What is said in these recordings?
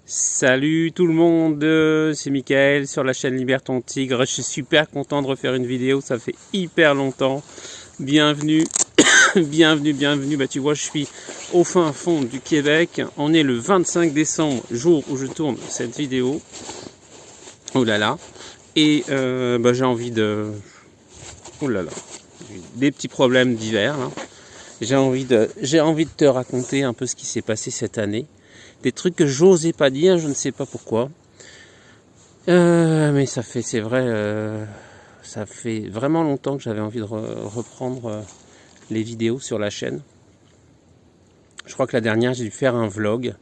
Salut tout le monde, c'est Mickaël sur la chaîne Libère ton Tigre. Je suis super content de refaire une vidéo, ça fait hyper longtemps. Bienvenue, bienvenue. Bah tu vois, je suis au fin fond du Québec. On est le 25 décembre, jour où je tourne cette vidéo. Oh là là. Et j'ai envie de... Oh là là. Des petits problèmes d'hiver. J'ai envie de te raconter un peu ce qui s'est passé cette année. Des trucs que j'osais pas dire, je ne sais pas pourquoi. Mais ça fait, c'est vrai, ça fait vraiment longtemps que j'avais envie de reprendre les vidéos sur la chaîne. Je crois que la dernière, j'ai dû faire un vlog.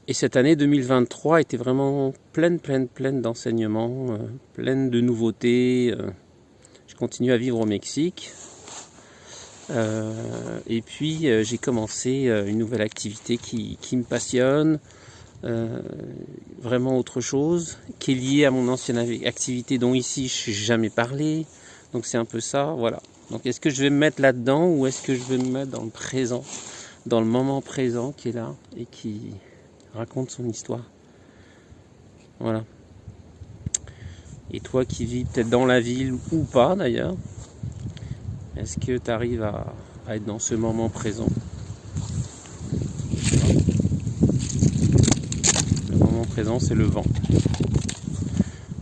Et cette année 2023 était vraiment pleine d'enseignements, pleine de nouveautés. Je continue à vivre au Mexique. Et puis j'ai commencé une nouvelle activité qui me passionne, vraiment autre chose, qui est liée à mon ancienne activité dont ici je n'ai jamais parlé. Donc c'est un peu ça, voilà. Donc est-ce que je vais me mettre là-dedans ou est-ce que je vais me mettre dans le présent, dans le moment présent qui est là et qui raconte son histoire. Voilà. Et toi qui vis peut-être dans la ville ou pas d'ailleurs, est-ce que tu arrives à être dans ce moment présent? Le moment présent, c'est le vent.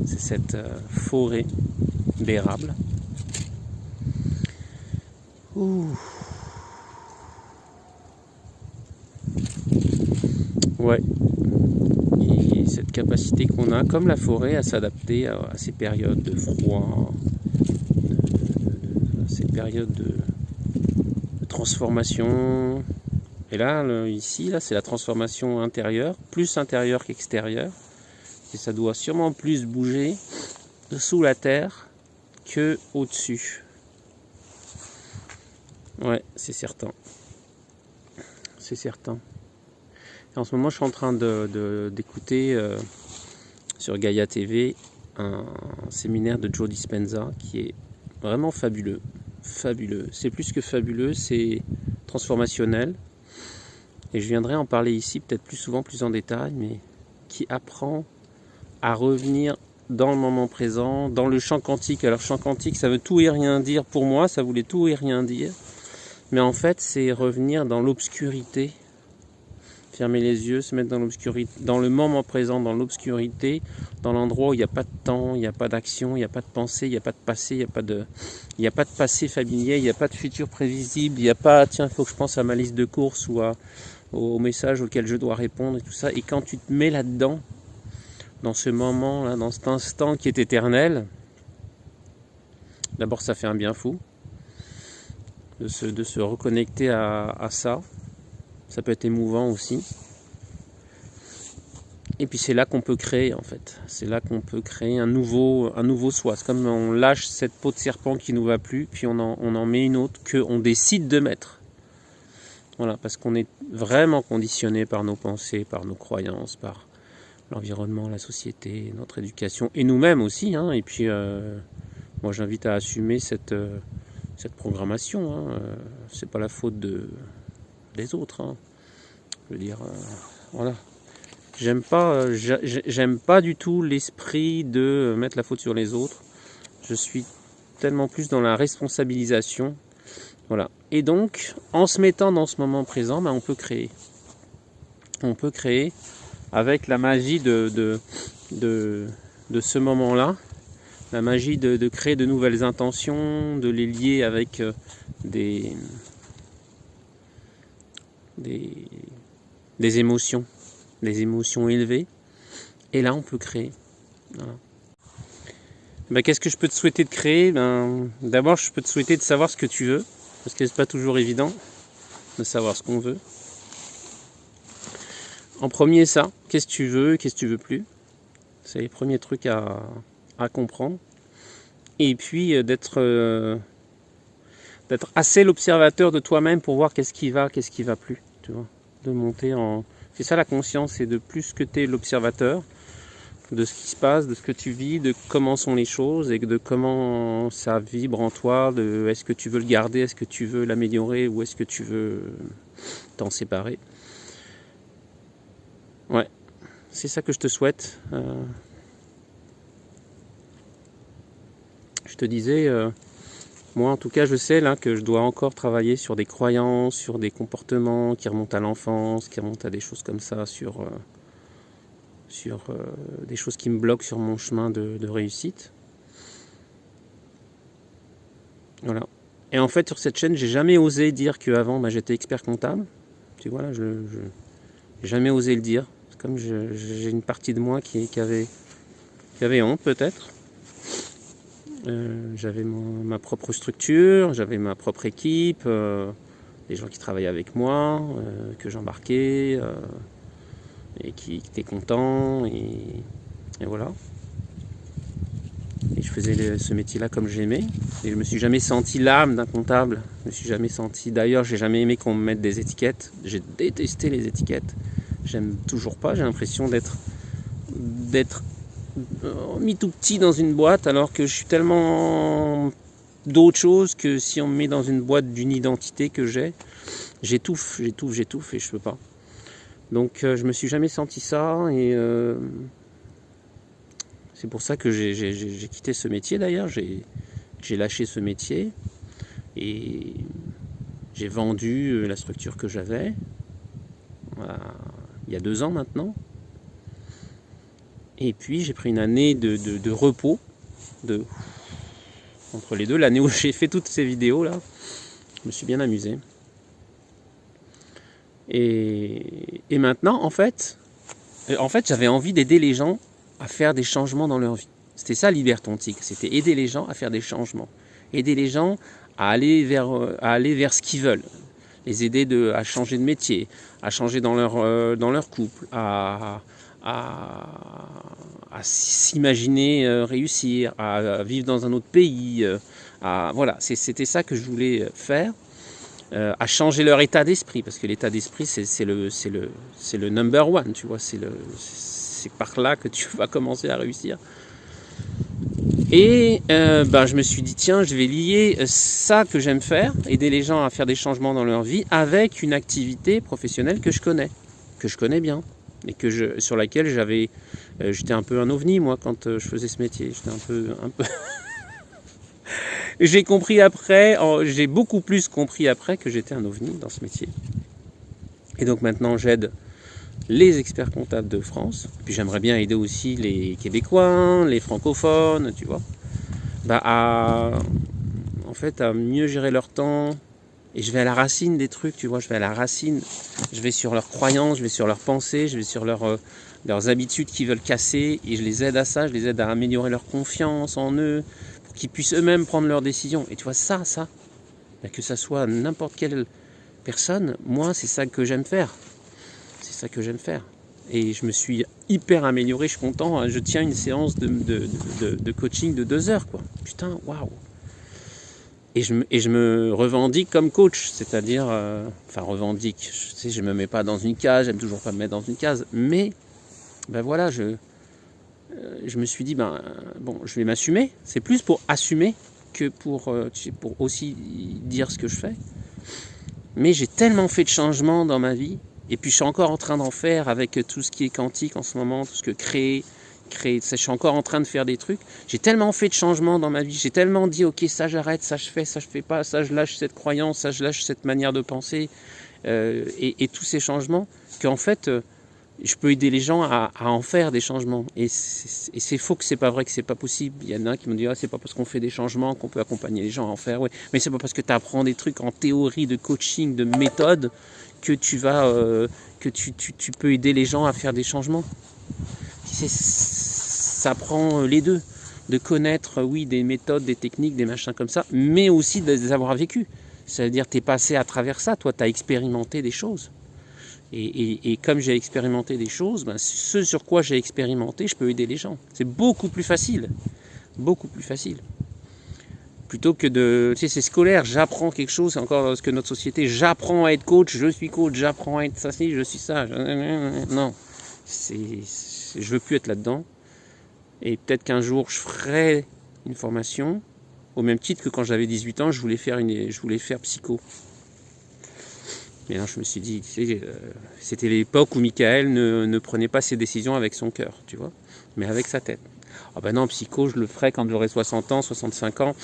C'est cette forêt d'érable. Ouh. Ouais. Et cette capacité qu'on a, comme la forêt, à s'adapter à ces périodes de froid, ces périodes de transformation. Et là, ici, c'est la transformation intérieure, plus intérieure qu'extérieure. Et ça doit sûrement plus bouger sous la terre que au-dessus. Ouais, c'est certain. C'est certain. Et en ce moment, je suis en train d'écouter sur Gaia TV un séminaire de Joe Dispenza qui est vraiment fabuleux. Fabuleux. C'est plus que fabuleux, c'est transformationnel. Et je viendrai en parler ici, peut-être plus souvent, plus en détail, mais qui apprend à revenir dans le moment présent, dans le champ quantique. Alors, champ quantique, ça veut tout et rien dire pour moi, ça voulait tout et rien dire. Mais en fait, c'est revenir dans l'obscurité. Fermer les yeux, se mettre dans l'obscurité, dans le moment présent, dans l'obscurité, dans l'endroit où il n'y a pas de temps, il n'y a pas d'action, il n'y a pas de pensée, il n'y a pas de passé, il n'y a pas de passé familier, il n'y a pas de futur prévisible, il n'y a pas, tiens, il faut que je pense à ma liste de courses ou au message auquel je dois répondre et tout ça. Et quand tu te mets là-dedans, dans ce moment-là, dans cet instant qui est éternel, d'abord ça fait un bien fou de se reconnecter à ça. Ça peut être émouvant aussi. Et puis c'est là qu'on peut créer en fait. C'est là qu'on peut créer un nouveau soi. C'est comme on lâche cette peau de serpent qui ne nous va plus, puis on en met une autre qu'on décide de mettre. Voilà, parce qu'on est vraiment conditionné par nos pensées, par nos croyances, par l'environnement, la société, notre éducation, et nous-mêmes aussi. Et puis moi j'invite à assumer cette programmation. C'est pas la faute des autres. Je veux dire, voilà. J'aime pas du tout l'esprit de mettre la faute sur les autres. Je suis tellement plus dans la responsabilisation. Voilà. Et donc, en se mettant dans ce moment présent, on peut créer. On peut créer avec la magie de ce moment-là. La magie de créer de nouvelles intentions, de les lier avec des émotions élevées. Et là, on peut créer. Voilà. Qu'est-ce que je peux te souhaiter de créer? D'abord, je peux te souhaiter de savoir ce que tu veux, parce que c'est pas toujours évident de savoir ce qu'on veut. En premier, ça, qu'est-ce que tu veux, qu'est-ce que tu veux plus? C'est les premiers trucs à comprendre. Et puis, d'être assez l'observateur de toi-même pour voir qu'est-ce qui va plus. Tu vois, de monter en... C'est ça la conscience, c'est de plus que tu es l'observateur de ce qui se passe, de ce que tu vis, de comment sont les choses et de comment ça vibre en toi, de est-ce que tu veux le garder, est-ce que tu veux l'améliorer ou est-ce que tu veux t'en séparer. Ouais, c'est ça que je te souhaite. Je te disais, moi en tout cas je sais là que je dois encore travailler sur des croyances, sur des comportements qui remontent à l'enfance, qui remontent à des choses comme ça, sur des choses qui me bloquent sur mon chemin de réussite. Voilà. Et en fait sur cette chaîne j'ai jamais osé dire qu'avant j'étais expert comptable. Tu vois là, je n'ai jamais osé le dire. C'est comme j'ai une partie de moi qui avait honte peut-être. J'avais ma propre structure, j'avais ma propre équipe, des gens qui travaillaient avec moi, que j'embarquais et qui étaient contents et voilà. Et je faisais ce métier-là comme j'aimais. Et je me suis jamais senti l'âme d'un comptable. Je me suis jamais senti. D'ailleurs, j'ai jamais aimé qu'on me mette des étiquettes. J'ai détesté les étiquettes. J'aime toujours pas. J'ai l'impression d'être mis tout petit dans une boîte, alors que je suis tellement d'autres choses que si on me met dans une boîte d'une identité que j'étouffe et je peux pas. Donc je me suis jamais senti ça et c'est pour ça que j'ai quitté ce métier d'ailleurs, j'ai lâché ce métier et j'ai vendu la structure que j'avais il y a 2 ans maintenant. Et puis j'ai pris une année de repos entre les deux, l'année où j'ai fait toutes ces vidéos là, je me suis bien amusé. Et maintenant en fait j'avais envie d'aider les gens à faire des changements dans leur vie. C'était ça Libertontic, c'était aider les gens à faire des changements, aider les gens à aller vers ce qu'ils veulent, les aider à changer de métier, à changer dans leur couple, à s'imaginer réussir, à vivre dans un autre pays, voilà, c'était ça que je voulais faire, à changer leur état d'esprit, parce que l'état d'esprit c'est le number one, tu vois, c'est par là que tu vas commencer à réussir. Et je me suis dit tiens, je vais lier ça que j'aime faire, aider les gens à faire des changements dans leur vie, avec une activité professionnelle que je connais bien. Et sur laquelle j'étais un peu un ovni moi quand je faisais ce métier. J'étais un peu. J'ai compris après, j'ai beaucoup plus compris après que j'étais un ovni dans ce métier. Et donc maintenant j'aide les experts comptables de France. Puis j'aimerais bien aider aussi les Québécois, les francophones, tu vois, à mieux gérer leur temps. Et je vais à la racine des trucs, tu vois, je vais sur leurs croyances, je vais sur leurs pensées, je vais sur leurs habitudes qu'ils veulent casser, et je les aide à ça, je les aide à améliorer leur confiance en eux, pour qu'ils puissent eux-mêmes prendre leurs décisions. Et tu vois, ça, que ça soit n'importe quelle personne, moi, c'est ça que j'aime faire. C'est ça que j'aime faire. Et je me suis hyper amélioré, je suis content, je tiens une séance de coaching de 2 heures, quoi. Putain, waouh! Et je me revendique comme coach, c'est-à-dire, revendique, je me mets pas dans une case, j'aime toujours pas me mettre dans une case, mais voilà, je me suis dit, je vais m'assumer, c'est plus pour assumer que pour aussi dire ce que je fais. Mais j'ai tellement fait de changements dans ma vie, et puis je suis encore en train d'en faire avec tout ce qui est quantique en ce moment, tout ce que créer, je suis encore en train de faire des trucs. J'ai tellement fait de changements dans ma vie, j'ai tellement dit ok, ça j'arrête, ça je fais pas, ça je lâche cette croyance, ça je lâche cette manière de penser, et tous ces changements, qu'en fait je peux aider les gens à en faire des changements. Et c'est faux que c'est pas vrai, que c'est pas possible. Il y en a qui me disent c'est pas parce qu'on fait des changements qu'on peut accompagner les gens à en faire. Ouais. Mais c'est pas parce que tu apprends des trucs en théorie de coaching, de méthode, que tu vas que tu peux aider les gens à faire des changements. Ça prend les deux, de connaître des méthodes, des techniques, des machins comme ça, mais aussi de les avoir vécues. C'est-à-dire tu es passé à travers ça, toi tu as expérimenté des choses. Et comme j'ai expérimenté des choses, ce sur quoi j'ai expérimenté, je peux aider les gens. C'est beaucoup plus facile. Beaucoup plus facile. Plutôt que c'est scolaire, j'apprends quelque chose, c'est encore ce que notre société, j'apprends à être coach, je suis coach, j'apprends à être ça, je suis ça. Non, je veux plus être là-dedans. Et peut-être qu'un jour, je ferai une formation, au même titre que quand j'avais 18 ans, je voulais faire psycho. Mais là, je me suis dit, tu sais, c'était l'époque où Michael ne prenait pas ses décisions avec son cœur, tu vois, mais avec sa tête. Ah ben non, psycho, je le ferai quand j'aurai 60 ans, 65 ans.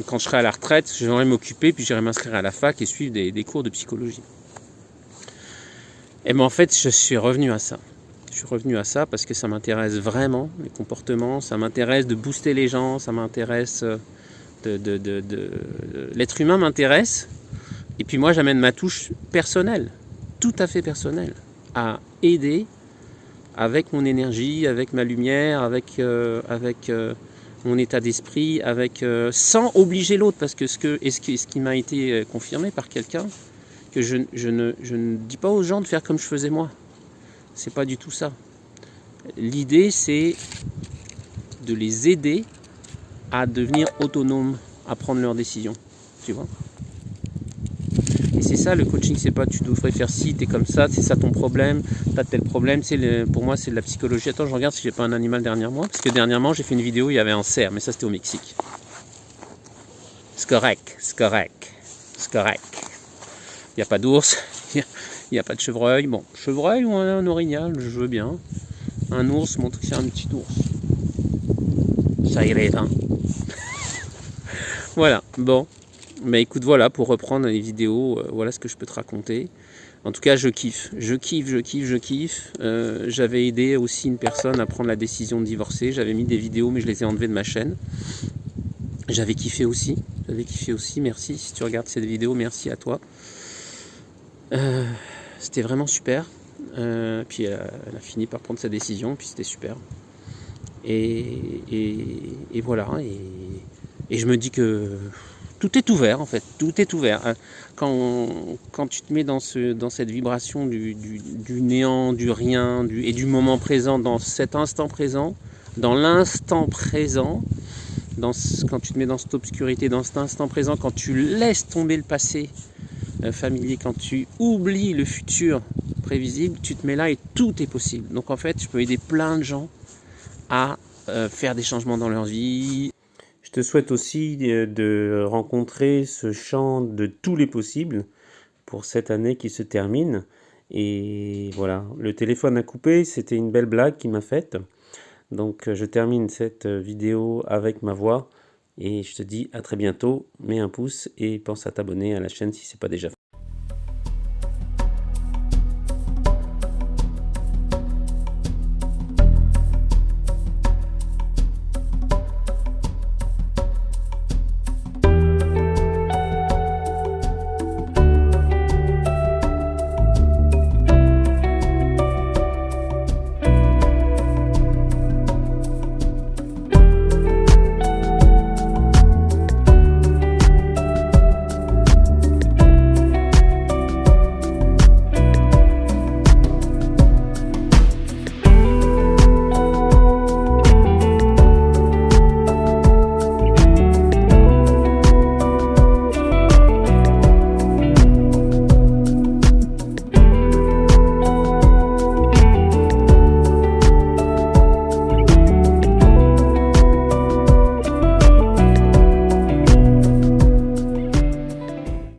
Quand je serai à la retraite, j'aimerais m'occuper, puis j'irai m'inscrire à la fac et suivre des cours de psychologie. Et ben en fait, je suis revenu à ça. Je suis revenu à ça parce que ça m'intéresse vraiment, les comportements, ça m'intéresse de booster les gens, ça m'intéresse l'être humain m'intéresse. Et puis moi, j'amène ma touche personnelle, tout à fait personnelle, à aider avec mon énergie, avec ma lumière, avec mon état d'esprit, sans obliger l'autre, parce que ce qui m'a été confirmé par quelqu'un, que je ne dis pas aux gens de faire comme je faisais moi. C'est pas du tout ça. L'idée, c'est de les aider à devenir autonomes, à prendre leurs décisions. Tu vois ? Et c'est ça le coaching, c'est pas tu devrais faire ci, t'es comme ça, c'est ça ton problème, t'as tel problème. Pour moi, c'est de la psychologie. Attends, je regarde si j'ai pas un animal derrière moi, parce que dernièrement, j'ai fait une vidéo où il y avait un cerf, mais ça c'était au Mexique. C'est correct. Il n'y a pas d'ours, il n'y a pas de chevreuil. Bon, chevreuil ou un orignal, je veux bien. Un ours, montre que c'est un petit ours. Ça irait, hein. Voilà, bon. Mais écoute, voilà, pour reprendre les vidéos, voilà ce que je peux te raconter. En tout cas, je kiffe. J'avais aidé aussi une personne à prendre la décision de divorcer. J'avais mis des vidéos, mais je les ai enlevées de ma chaîne. J'avais kiffé aussi. Merci. Si tu regardes cette vidéo, merci à toi. C'était vraiment super. Puis elle a fini par prendre sa décision, puis c'était super. Et voilà. Et je me dis que tout est ouvert en fait. Tout est ouvert. Quand tu te mets dans cette vibration du néant, du rien, et du moment présent, dans cet instant présent, dans l'instant présent, quand tu te mets dans cette obscurité, dans cet instant présent, quand tu laisses tomber le passé familier, quand tu oublies le futur prévisible, tu te mets là et tout est possible. Donc en fait, je peux aider plein de gens à faire des changements dans leur vie. Je te souhaite aussi de rencontrer ce champ de tous les possibles pour cette année qui se termine. Et voilà, le téléphone a coupé, c'était une belle blague qui m'a faite. Donc je termine cette vidéo avec ma voix et je te dis à très bientôt. Mets un pouce et pense à t'abonner à la chaîne si ce n'est pas déjà fait.